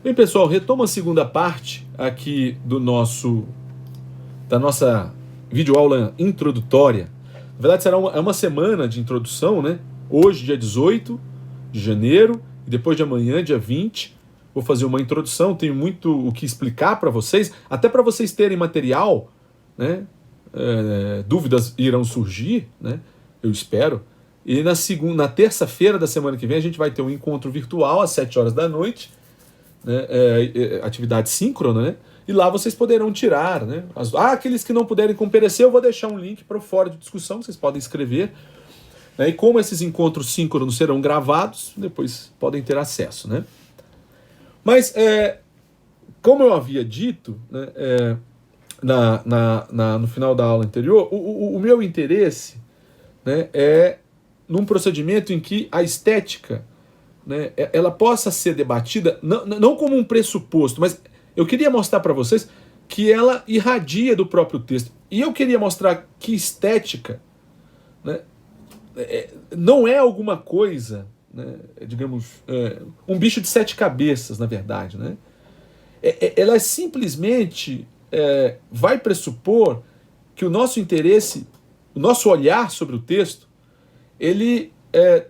Bem, pessoal, retoma a segunda parte aqui da nossa videoaula introdutória. Na verdade, será uma semana de introdução, né? Hoje, dia 18 de janeiro, e depois de amanhã, dia 20, vou fazer uma introdução. Tenho muito o que explicar para vocês, até para vocês terem material, né? Dúvidas irão surgir, né? Eu espero. E na terça-feira da semana que vem, a gente vai ter um encontro virtual às 7 horas da noite, né, atividade síncrona, né? E lá vocês poderão tirar, né? Aqueles que não puderem comparecer, eu vou deixar um link para o fórum de discussão, vocês podem escrever, né? E como esses encontros síncronos serão gravados, depois podem ter acesso, né? Mas, como eu havia dito, né, no final da aula anterior, o meu interesse, né, é num procedimento em que a estética, né, ela possa ser debatida não como um pressuposto, mas eu queria mostrar para vocês que ela irradia do próprio texto. E eu queria mostrar que estética, né, não é alguma coisa, né, digamos, um bicho de 7 cabeças, na verdade. Né? Ela simplesmente vai pressupor que o nosso interesse, o nosso olhar sobre o texto, ele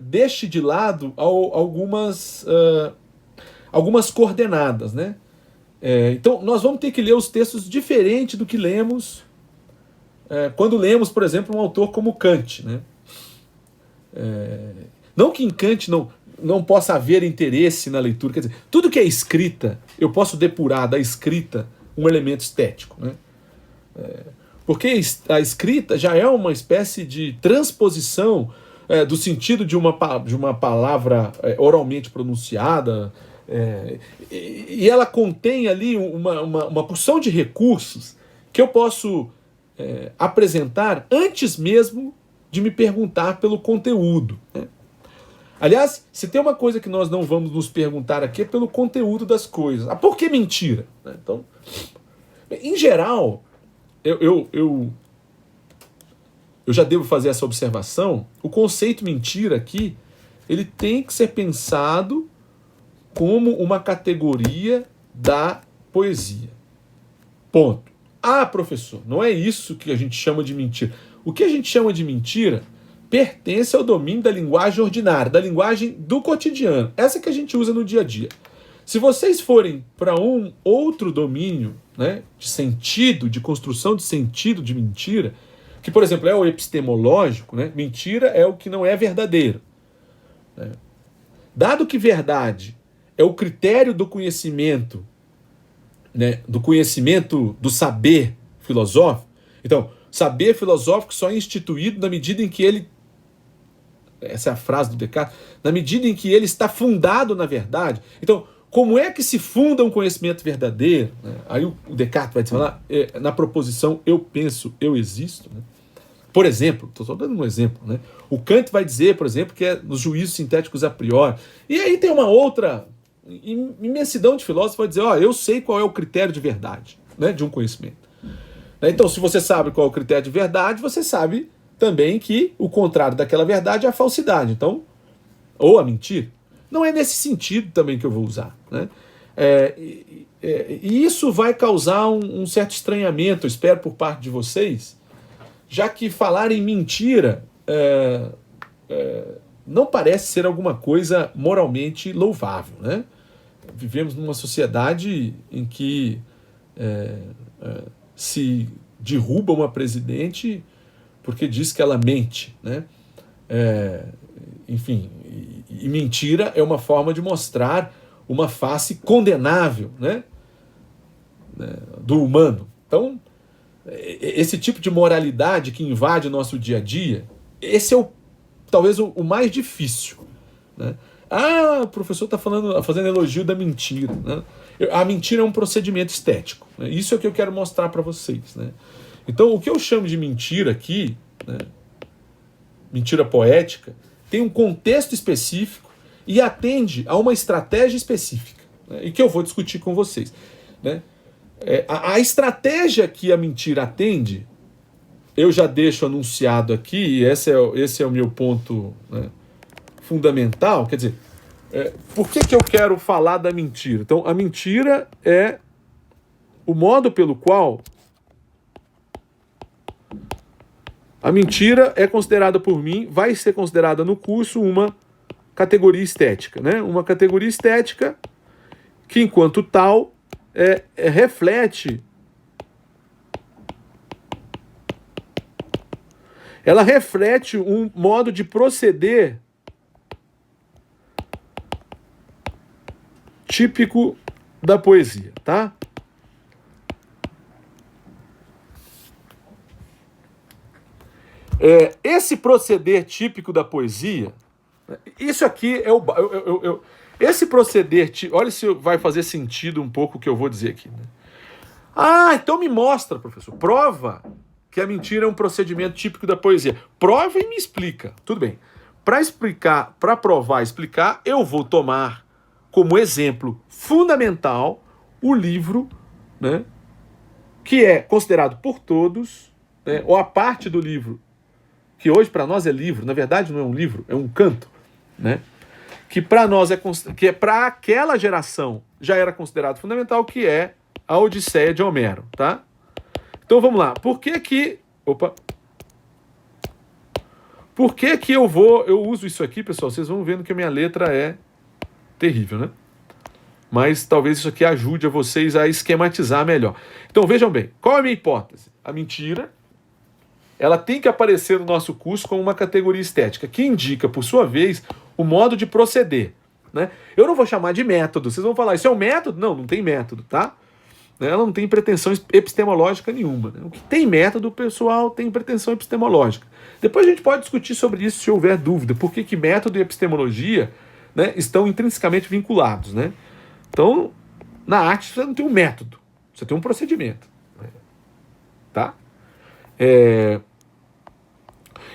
deixe de lado algumas coordenadas, né? Então, nós vamos ter que ler os textos diferente do que lemos quando lemos, por exemplo, um autor como Kant, né? Não que em Kant não possa haver interesse na leitura, quer dizer, tudo que é escrita, eu posso depurar da escrita um elemento estético, né? Porque a escrita já é uma espécie de transposição do sentido de uma palavra oralmente pronunciada, e ela contém ali uma porção de recursos que eu posso apresentar antes mesmo de me perguntar pelo conteúdo. Né? Aliás, se tem uma coisa que nós não vamos nos perguntar aqui é pelo conteúdo das coisas. Por que mentira? Então, em geral, eu já devo fazer essa observação. O conceito mentira aqui, ele tem que ser pensado como uma categoria da poesia. Ponto. Professor, não é isso que a gente chama de mentira. O que a gente chama de mentira pertence ao domínio da linguagem ordinária, da linguagem do cotidiano. Essa que a gente usa no dia a dia. Se vocês forem para um outro domínio, né, de sentido, de construção de sentido de mentira, que, por exemplo, é o epistemológico, né? Mentira é o que não é verdadeiro. Né? Dado que verdade é o critério do conhecimento, né? Do conhecimento do saber filosófico, então, saber filosófico só é instituído na medida em que ele, essa é a frase do Descartes, na medida em que ele está fundado na verdade. Então, como é que se funda um conhecimento verdadeiro? Né? Aí o Descartes vai falar na proposição eu penso, eu existo. Né? Por exemplo, estou só dando um exemplo, né? O Kant vai dizer, por exemplo, que é nos juízos sintéticos a priori. E aí tem uma outra imensidão de filósofos que vai dizer, eu sei qual é o critério de verdade, né, de um conhecimento. Então, se você sabe qual é o critério de verdade, você sabe também que o contrário daquela verdade é a falsidade. Então, ou a mentira. Não é nesse sentido também que eu vou usar. Né? E isso vai causar um certo estranhamento, eu espero, por parte de vocês, já que falar em mentira não parece ser alguma coisa moralmente louvável. Né? Vivemos numa sociedade em que se derruba uma presidente porque diz que ela mente. Né? Enfim, e mentira é uma forma de mostrar uma face condenável, né? Do humano. Então, esse tipo de moralidade que invade o nosso dia a dia, esse é talvez o mais difícil. Né? O professor está fazendo elogio da mentira. Né? A mentira é um procedimento estético. Né? Isso é o que eu quero mostrar para vocês. Né? Então, o que eu chamo de mentira aqui, né? Mentira poética, tem um contexto específico e atende a uma estratégia específica, né? E que eu vou discutir com vocês. Né? A estratégia que a mentira atende, eu já deixo anunciado aqui, e esse é o meu ponto, né, fundamental. Quer dizer, Por que eu quero falar da mentira? Então, a mentira é o modo pelo qual a mentira é considerada por mim, vai ser considerada no curso uma categoria estética, né? Uma categoria estética que, enquanto tal, reflete. Ela reflete um modo de proceder típico da poesia, tá? Esse proceder típico da poesia, isso aqui é o... esse proceder, olha se vai fazer sentido um pouco o que eu vou dizer aqui. Né? Então me mostra, professor, prova que a mentira é um procedimento típico da poesia. Prova e me explica. Tudo bem. Para explicar, para provar e explicar, eu vou tomar como exemplo fundamental o livro, né, que é considerado por todos, né, ou a parte do livro, que hoje para nós é livro, na verdade não é um livro, é um canto, né, que para nós que é para aquela geração já era considerado fundamental, que é a Odisseia de Homero, tá? Então vamos lá. Por que eu uso isso aqui, pessoal? Vocês vão vendo que a minha letra é terrível, né? Mas talvez isso aqui ajude a vocês a esquematizar melhor. Então vejam bem, qual é a minha hipótese? A mentira, ela tem que aparecer no nosso curso como uma categoria estética, que indica, por sua vez, o modo de proceder. Né? Eu não vou chamar de método. Vocês vão falar, isso é um método? Não, não tem método, tá? Ela não tem pretensão epistemológica nenhuma. Né? O que tem método, pessoal, tem pretensão epistemológica. Depois a gente pode discutir sobre isso se houver dúvida. Por que método e epistemologia, né, estão intrinsecamente vinculados, né? Então, na arte você não tem um método, você tem um procedimento. Tá?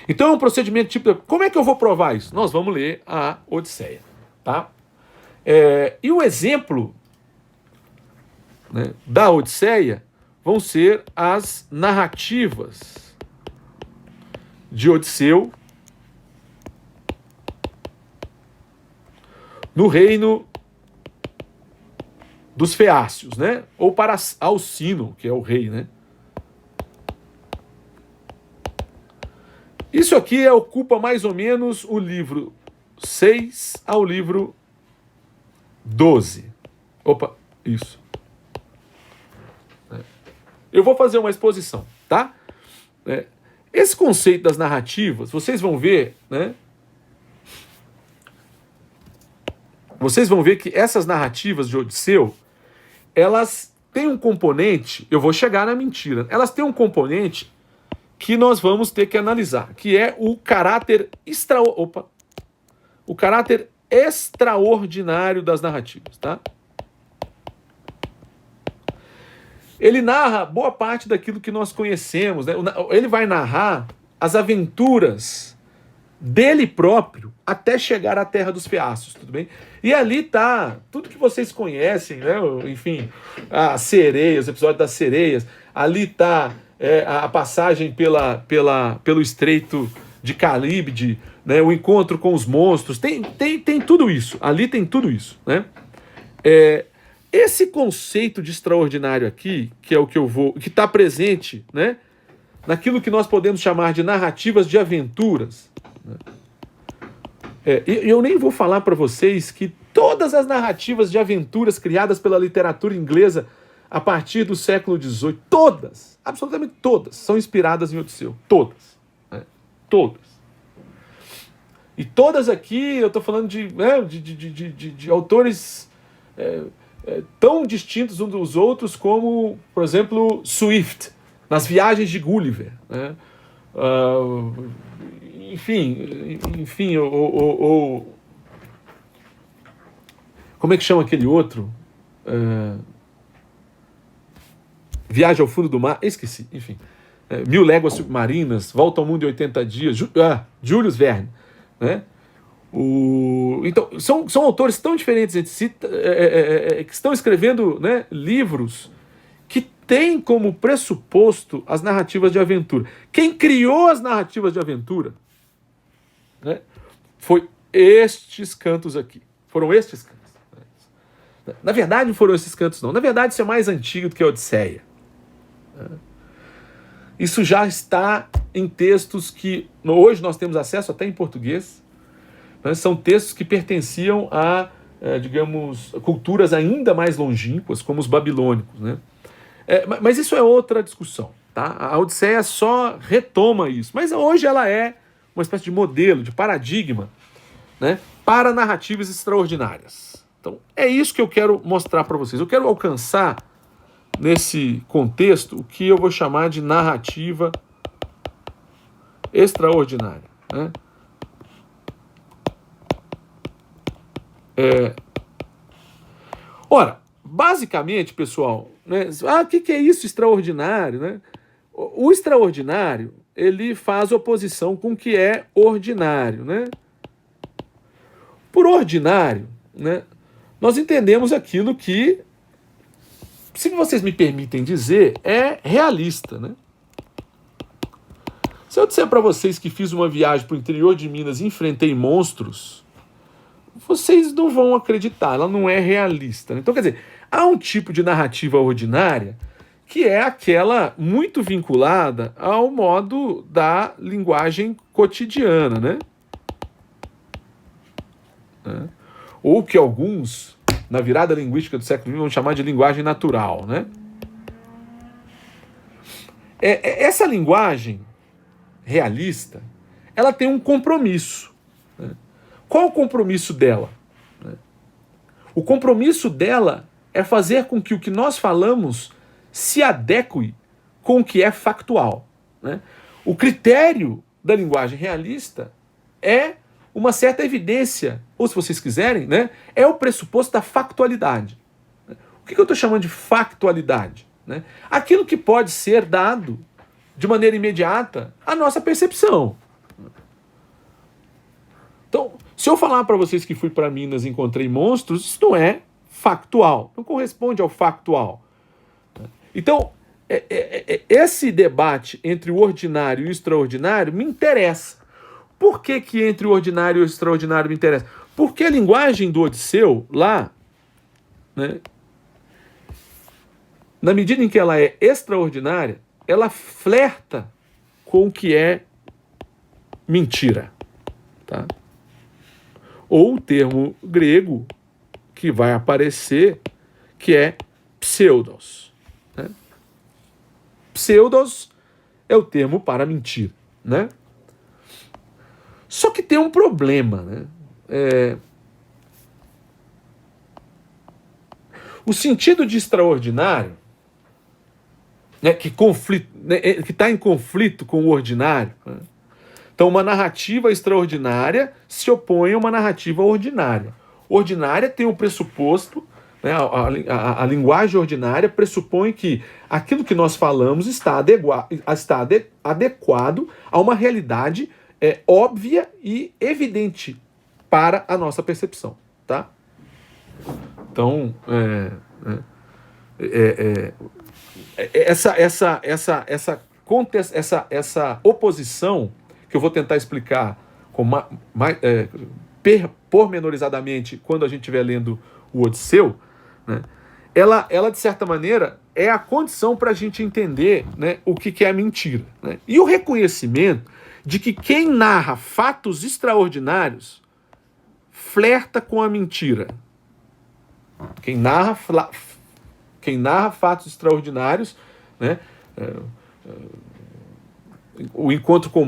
Então é um procedimento tipo... Como é que eu vou provar isso? Nós vamos ler a Odisseia. Tá? E o exemplo, né, da Odisseia vão ser as narrativas de Odisseu no reino dos feácios, né? Ou para Alcino, que é o rei, né? Isso aqui ocupa mais ou menos o livro 6 ao livro 12. Isso. Eu vou fazer uma exposição, tá? Esse conceito das narrativas, vocês vão ver, né? Vocês vão ver que essas narrativas de Odisseu, elas têm um componente, eu vou chegar na mentira, elas têm um componente que nós vamos ter que analisar, que é o caráter extraordinário das narrativas, tá? Ele narra boa parte daquilo que nós conhecemos, né? Ele vai narrar as aventuras dele próprio até chegar à terra dos feácios, tudo bem? E ali tá tudo que vocês conhecem, né? Enfim, as sereias, o episódio das sereias, ali tá a passagem pelo estreito de Calíbde, né? O encontro com os monstros, tem tudo isso, ali tem tudo isso, né? Esse conceito de extraordinário aqui, que é o que está presente, né, naquilo que nós podemos chamar de narrativas de aventuras, né? Eu nem vou falar para vocês que todas as narrativas de aventuras criadas pela literatura inglesa a partir do século XVIII, todas, absolutamente todas, são inspiradas em Odisseu. Todas. Né? Todas. E todas aqui, eu estou falando de autores tão distintos uns dos outros como, por exemplo, Swift, nas Viagens de Gulliver. Né? Enfim, como é que chama aquele outro? Viagem ao Fundo do Mar, esqueci, enfim. 1000 Léguas Submarinas, Volta ao Mundo em 80 Dias, Jules Verne, né? Então, são autores tão diferentes entre si, que estão escrevendo, né, livros que têm como pressuposto as narrativas de aventura. Quem criou as narrativas de aventura, né, foi estes cantos aqui. Foram estes cantos. Na verdade, não foram esses cantos, não. Na verdade, isso é mais antigo do que a Odisseia. Isso já está em textos que hoje nós temos acesso até em português. Né? São textos que pertenciam a, digamos, culturas ainda mais longínquas, como os babilônicos. Né? Mas isso é outra discussão. Tá? A Odisseia só retoma isso. Mas hoje ela é uma espécie de modelo, de paradigma, né, para narrativas extraordinárias. Então, é isso que eu quero mostrar para vocês. Eu quero alcançar, nesse contexto, o que eu vou chamar de narrativa extraordinária. Né? Ora, basicamente, pessoal, né, o que é isso extraordinário? Né? O extraordinário, ele faz oposição com o que é ordinário. Né? Por ordinário, né, nós entendemos aquilo que, se vocês me permitem dizer, é realista. Né? Se eu disser para vocês que fiz uma viagem para o interior de Minas e enfrentei monstros, vocês não vão acreditar, ela não é realista. Né? Então, quer dizer, há um tipo de narrativa ordinária que é aquela muito vinculada ao modo da linguagem cotidiana, né? Ou que alguns, na virada linguística do século XX, vão chamar de linguagem natural. Né? Essa linguagem realista, ela tem um compromisso. Né? Qual o compromisso dela? O compromisso dela é fazer com que o que nós falamos se adeque com o que é factual. Né? O critério da linguagem realista é uma certa evidência, ou se vocês quiserem, né, é o pressuposto da factualidade. O que eu estou chamando de factualidade? Né? Aquilo que pode ser dado de maneira imediata à nossa percepção. Então, se eu falar para vocês que fui para Minas e encontrei monstros, isso não é factual, não corresponde ao factual. Então, esse debate entre o ordinário e o extraordinário me interessa. Por que entre o ordinário e o extraordinário me interessa? Porque a linguagem do Odisseu, lá, né, na medida em que ela é extraordinária, ela flerta com o que é mentira. Tá? Ou o termo grego que vai aparecer, que é pseudos. Né? Pseudos é o termo para mentira. Né? Só que tem um problema. Né? O sentido de extraordinário, né, que está em conflito com o ordinário. Né? Então, uma narrativa extraordinária se opõe a uma narrativa ordinária. Ordinária tem um pressuposto, né, a linguagem ordinária pressupõe que aquilo que nós falamos está adequado a uma realidade óbvia e evidente para a nossa percepção. Tá? Então, essa oposição que eu vou tentar explicar pormenorizadamente quando a gente estiver lendo o Odisseu, né, ela, de certa maneira, é a condição para a gente entender, né, o que é a mentira. Né? E o reconhecimento de que quem narra fatos extraordinários flerta com a mentira. Quem narra fatos extraordinários, né, o encontro com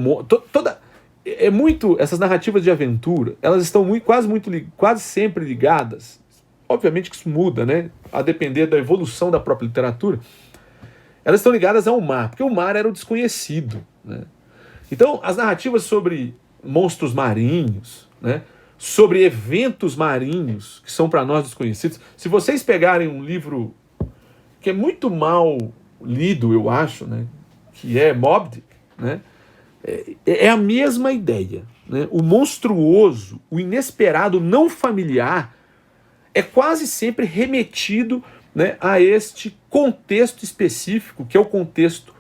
essas narrativas de aventura, elas estão quase sempre ligadas. Obviamente que isso muda, né, a depender da evolução da própria literatura. Elas estão ligadas ao mar, porque o mar era o desconhecido. Né? Então, as narrativas sobre monstros marinhos, né, sobre eventos marinhos que são para nós desconhecidos. Se vocês pegarem um livro que é muito mal lido, eu acho, né, que é Moby Dick, né, é a mesma ideia. Né? O monstruoso, o inesperado, não familiar, é quase sempre remetido, né, a este contexto específico, que é o contexto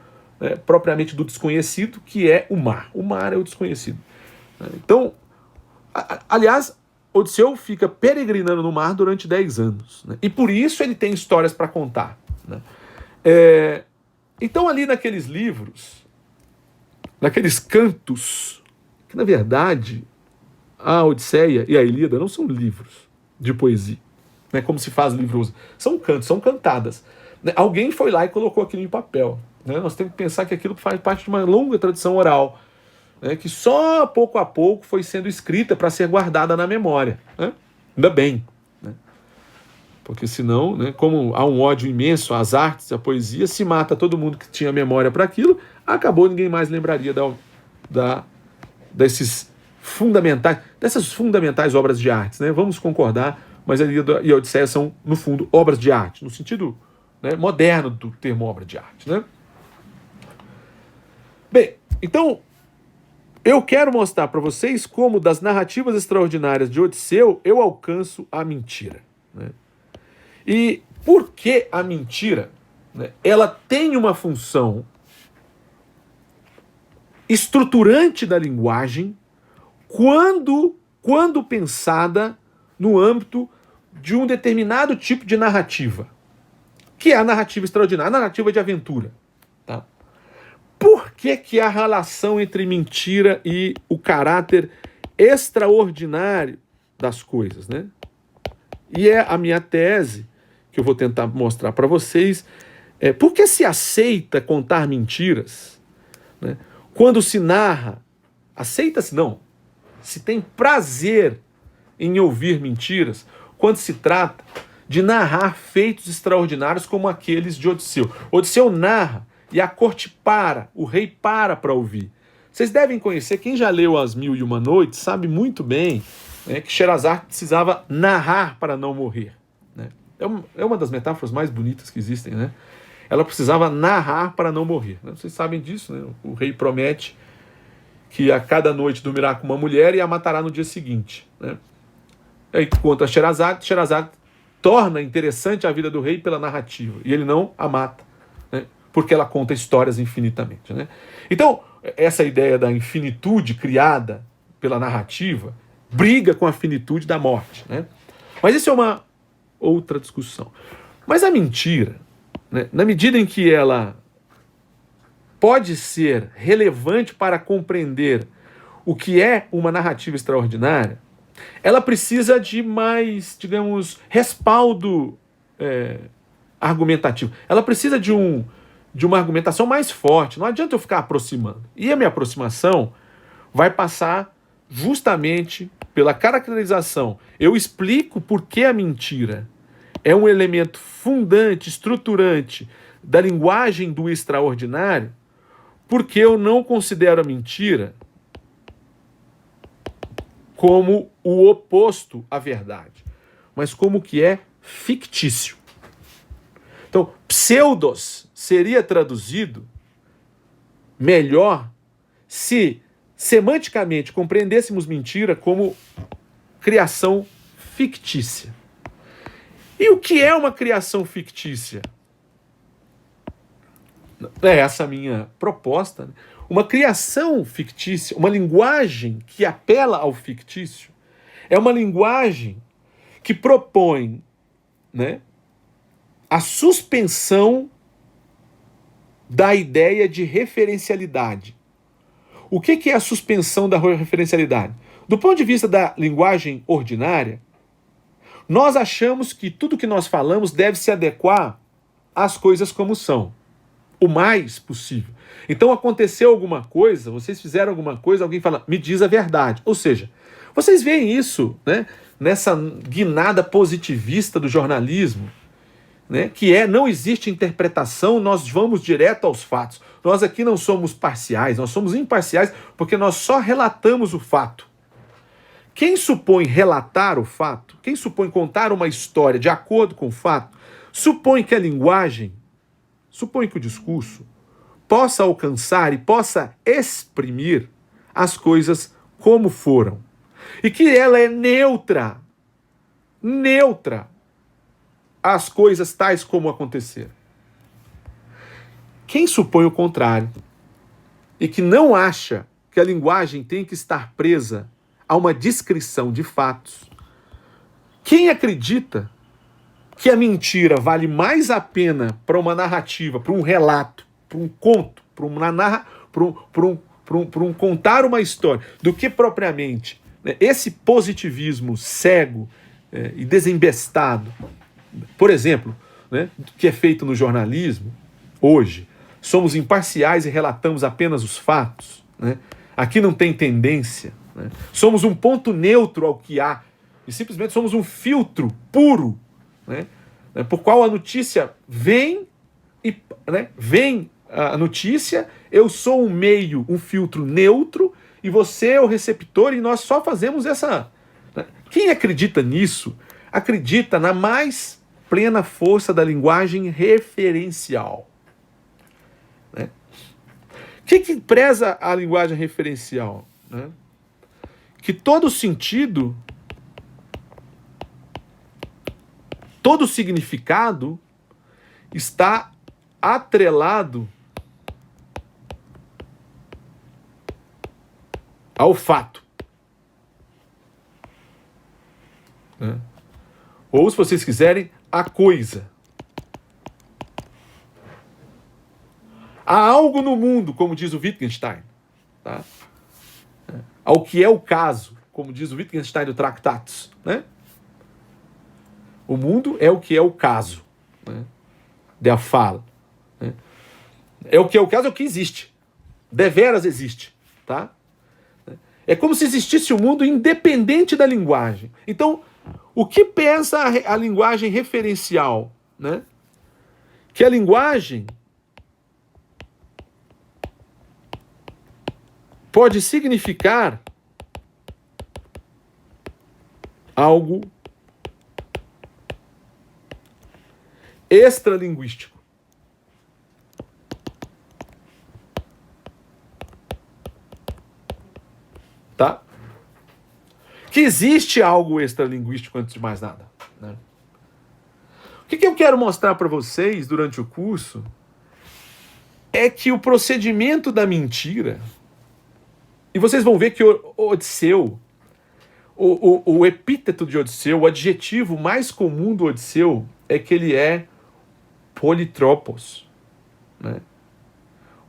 propriamente do desconhecido, que é o mar. O mar é o desconhecido. Então, aliás, Odisseu fica peregrinando no mar durante 10 anos. Né? E por isso ele tem histórias para contar. Né? Então ali naqueles livros, naqueles cantos, que na verdade a Odisseia e a Ilíada não são livros de poesia, né? Como se faz livros. São cantos, são cantadas. Né? Alguém foi lá e colocou aquilo em papel. Né? Nós temos que pensar que aquilo faz parte de uma longa tradição oral, né? Que só pouco a pouco foi sendo escrita para ser guardada na memória. Né? Ainda bem. Né? Porque senão, né, como há um ódio imenso às artes, à poesia, se mata todo mundo que tinha memória para aquilo, acabou, ninguém mais lembraria dessas fundamentais obras de artes. Né? Vamos concordar, mas a Ilíada e a Odisseia são, no fundo, obras de arte, no sentido, né, moderno do termo obra de arte. Né? Bem, então, eu quero mostrar para vocês como das narrativas extraordinárias de Odisseu eu alcanço a mentira. Né? E por que a mentira? Né, ela tem uma função estruturante da linguagem quando pensada no âmbito de um determinado tipo de narrativa, que é a narrativa extraordinária, a narrativa de aventura. Tá? Por que a relação entre mentira e o caráter extraordinário das coisas? Né? E é a minha tese, que eu vou tentar mostrar para vocês, por que se aceita contar mentiras, né? Quando se narra, aceita-se não, se tem prazer em ouvir mentiras, quando se trata de narrar feitos extraordinários como aqueles de Odisseu. Odisseu narra e a corte para, o rei para ouvir. Vocês devem conhecer, quem já leu As Mil e Uma Noites sabe muito bem, né, que Sherazade precisava narrar para não morrer. Né? É uma das metáforas mais bonitas que existem, né? Ela precisava narrar para não morrer. Né? Vocês sabem disso, né? O rei promete que a cada noite dormirá com uma mulher e a matará no dia seguinte. Né? Aí conta Sherazade torna interessante a vida do rei pela narrativa, e ele não a mata, né? Porque ela conta histórias infinitamente. Né? Então, essa ideia da infinitude criada pela narrativa briga com a finitude da morte. Né? Mas isso é uma outra discussão. Mas a mentira, né, na medida em que ela pode ser relevante para compreender o que é uma narrativa extraordinária, ela precisa de mais, digamos, respaldo argumentativo. Ela precisa de uma argumentação mais forte. Não adianta eu ficar aproximando. E a minha aproximação vai passar justamente pela caracterização. Eu explico por que a mentira é um elemento fundante, estruturante da linguagem do extraordinário, porque eu não considero a mentira como o oposto à verdade, mas como que é fictício. Então, pseudos seria traduzido melhor se semanticamente compreendêssemos mentira como criação fictícia. E o que é uma criação fictícia? É essa a minha proposta. Né? Uma criação fictícia, uma linguagem que apela ao fictício, é uma linguagem que propõe, né, a suspensão da ideia de referencialidade. O que é a suspensão da referencialidade? Do ponto de vista da linguagem ordinária, nós achamos que tudo que nós falamos deve se adequar às coisas como são, o mais possível. Então aconteceu alguma coisa, vocês fizeram alguma coisa, alguém fala, me diz a verdade. Ou seja, vocês veem isso, né, nessa guinada positivista do jornalismo, né, que não existe interpretação, nós vamos direto aos fatos. Nós aqui não somos parciais, nós somos imparciais porque nós só relatamos o fato. Quem supõe relatar o fato, quem supõe contar uma história de acordo com o fato, supõe que a linguagem, supõe que o discurso possa alcançar e possa exprimir as coisas como foram. E que ela é neutra às coisas tais como aconteceram. Quem supõe o contrário e que não acha que a linguagem tem que estar presa a uma descrição de fatos, Quem acredita que a mentira vale mais a pena para uma narrativa, para um relato, para um conto, para um contar uma história, do que propriamente, né, esse positivismo cego e desembestado, por exemplo, né, que é feito no jornalismo hoje, somos imparciais e relatamos apenas os fatos, né? Aqui não tem tendência, né? Somos um ponto neutro ao que há e simplesmente somos um filtro puro, né, por qual a notícia vem e, né, vem a notícia, eu sou um meio, um filtro neutro e você é o receptor e nós só fazemos essa... Né? Quem acredita nisso, acredita na mais plena força da linguagem referencial. Né? O que preza a linguagem referencial? Né? Que todo sentido, todo significado está atrelado ao fato. Né? Ou, se vocês quiserem, a coisa. Há algo no mundo, como diz o Wittgenstein, tá? Ao que é o caso, como diz o Wittgenstein do Tractatus, né? O mundo é o que é o caso, né? Der Fall, né? É o que é o caso, é o que existe. Deveras existe, tá? É como se existisse o mundo independente da linguagem. Então, o que pensa a linguagem referencial, né? Que a linguagem pode significar algo extralinguístico. Tá? Que existe algo extralinguístico antes de mais nada. Né? O que eu quero mostrar para vocês durante o curso é que o procedimento da mentira, e vocês vão ver que Odisseu, o epíteto de Odisseu, o adjetivo mais comum do Odisseu é que ele é politropos. Né?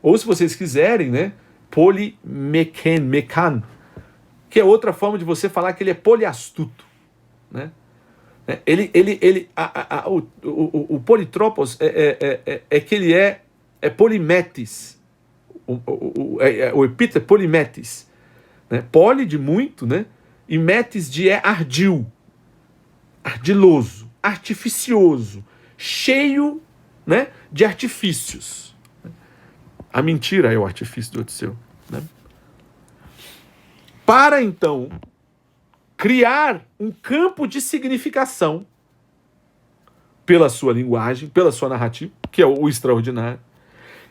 Ou, se vocês quiserem, né, polimecan, que é outra forma de você falar que ele é poliastuto. Né? O politropos é que ele é polimetes. O epíteto é polimetes. Né? Poli de muito, né? E metes de ardil, ardiloso, artificioso, cheio, né, de artifícios. A mentira é o artifício do Odisseu. Né? Para, então, criar um campo de significação pela sua linguagem, pela sua narrativa, que é o extraordinário.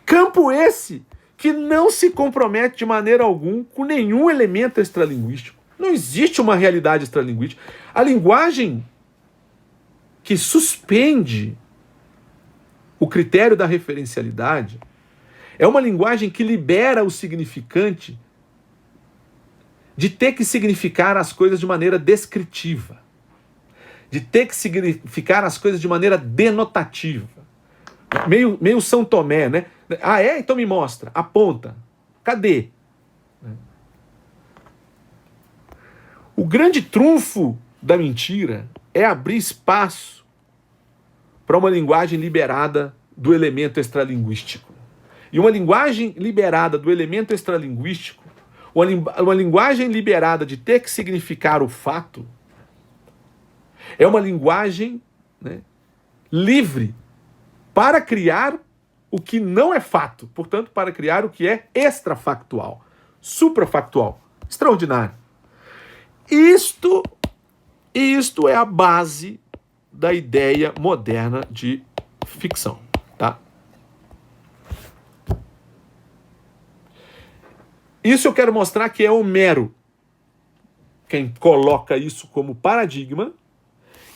Campo esse que não se compromete de maneira alguma com nenhum elemento extralinguístico. Não existe uma realidade extralinguística. A linguagem que suspende o critério da referencialidade é uma linguagem que libera o significante de ter que significar as coisas de maneira descritiva, de ter que significar as coisas de maneira denotativa. Meio São Tomé, né? Ah, é? Então me mostra, aponta. Cadê? O grande trunfo da mentira é abrir espaço para uma linguagem liberada do elemento extralinguístico. E uma linguagem liberada do elemento extralinguístico, uma linguagem liberada de ter que significar o fato, é uma linguagem, né, livre para criar o que não é fato, portanto, para criar o que é extrafactual, suprafactual, extraordinário. Isto é a base da ideia moderna de ficção, tá? Isso eu quero mostrar que é Homero quem coloca isso como paradigma,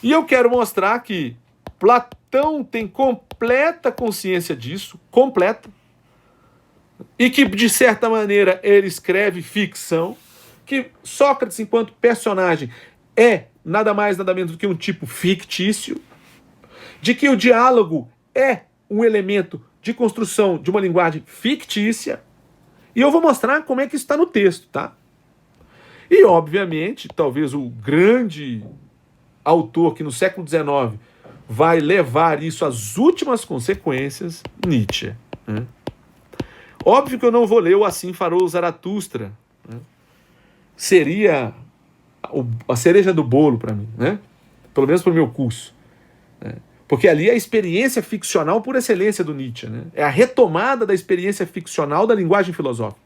e eu quero mostrar que Platão tem completa consciência disso, completa, e que, de certa maneira, ele escreve ficção, que Sócrates, enquanto personagem, é nada mais, nada menos do que um tipo fictício, de que o diálogo é um elemento de construção de uma linguagem fictícia, e eu vou mostrar como é que isso está no texto, tá? E, obviamente, talvez o grande autor que no século XIX vai levar isso às últimas consequências, Nietzsche. Né? Óbvio que eu não vou ler o Assim Falou Zaratustra. Né? Seria a cereja do bolo para mim, né? Pelo menos para o meu curso. Né? Porque ali é a experiência ficcional por excelência do Nietzsche. Né? É a retomada da experiência ficcional da linguagem filosófica.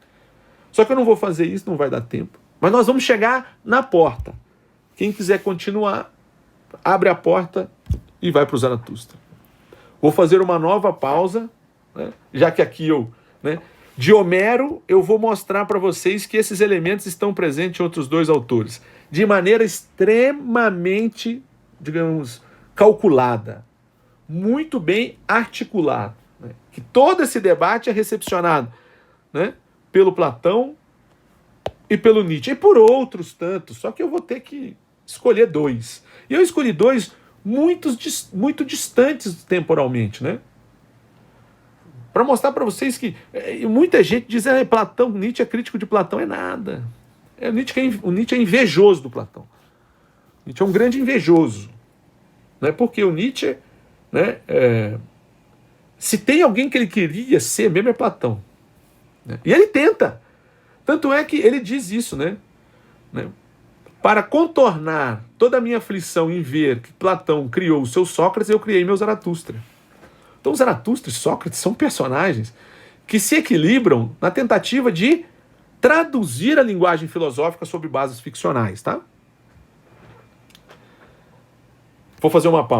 Só que eu não vou fazer isso, não vai dar tempo. Mas nós vamos chegar na porta. Quem quiser continuar, abre a porta e vai para o Zaratustra. Vou fazer uma nova pausa, né? Já que aqui eu... Né? De Homero, eu vou mostrar para vocês que esses elementos estão presentes em outros dois autores. De maneira extremamente, digamos, calculada. Muito bem articulado. Né? Que todo esse debate é recepcionado, né? Pelo Platão e pelo Nietzsche. E por outros tantos. Só que eu vou ter que escolher dois. E eu escolhi dois muito distantes temporalmente, né? Para mostrar para vocês que muita gente diz que Platão, Nietzsche é crítico de Platão, é nada. O Nietzsche é invejoso do Platão. Nietzsche é um grande invejoso. Né? Porque o Nietzsche, né, se tem alguém que ele queria ser mesmo é Platão. Né? E ele tenta. Tanto é que ele diz isso, né? Para contornar toda a minha aflição em ver que Platão criou o seu Sócrates, eu criei meu Zaratustra. Então, Zaratustra e Sócrates são personagens que se equilibram na tentativa de traduzir a linguagem filosófica sobre bases ficcionais, tá? Vou fazer uma pausa.